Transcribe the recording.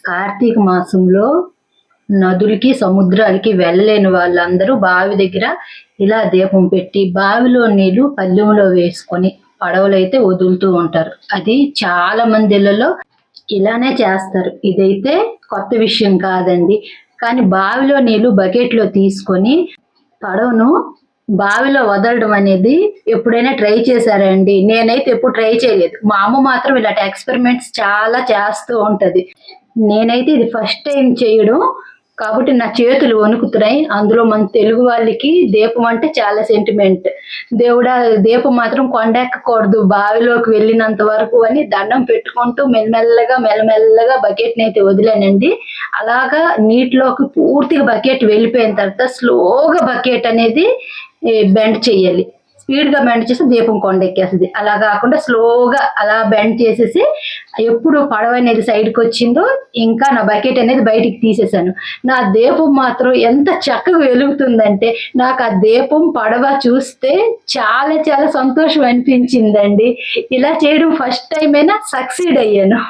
కార్తీక మాసంలో నదులకి సముద్రాలకి వెళ్ళలేని వాళ్ళందరూ బావి దగ్గర ఇలా దీపం పెట్టి బావిలో నీళ్లు పళ్ళెంలో వేసుకొని పడవలైతే వదులుతూ ఉంటారు. అది చాలా మంది ఇళ్లలో ఇలానే చేస్తారు. ఇదైతే కొత్త విషయం కాదండి. కానీ బావిలో నీళ్లు బకెట్లో తీసుకొని పడవను బావిలో వదలడం అనేది ఎప్పుడైనా ట్రై చేశారండి? నేనైతే ఎప్పుడు ట్రై చేయలేదు. మా అమ్మ మాత్రం ఇలాంటి ఎక్స్పెరిమెంట్స్ చాలా చేస్తూ ఉంటది. నేనైతే ఇది ఫస్ట్ టైం చేయడం కాబట్టి నా చేతులు వణుకుతున్నాయి. అందులో మన తెలుగు వాళ్ళకి దీపం అంటే చాలా సెంటిమెంట్. దేవుడా, దీపం మాత్రం కొండెక్కకూడదు, బావిలోకి వెళ్ళినంత వరకు అని దండం పెట్టుకుంటూ మెల్లమెల్లగా బకెట్ని అయితే వదిలానండి. అలాగా నీటిలోకి పూర్తిగా బకెట్ వెళ్ళిపోయిన తర్వాత స్లోగా బకెట్ అనేది బెండ్ చేయాలి. స్పీడ్గా బెండ్ చేసి దీపం కొండెక్కేస్తుంది. అలా కాకుండా స్లోగా అలా బెండ్ చేసేసి ఎప్పుడు పడవ అనేది సైడ్కి వచ్చిందో ఇంకా నా బకెట్ అనేది బయటికి తీసేసాను. నా దీపం మాత్రం ఎంత చక్కగా వెలుగుతుందంటే నాకు ఆ దీపం పడవ చూస్తే చాలా చాలా సంతోషం అనిపించిందండి. ఇలా చేయడం ఫస్ట్ టైం అయినా సక్సీడ్ అయ్యాను.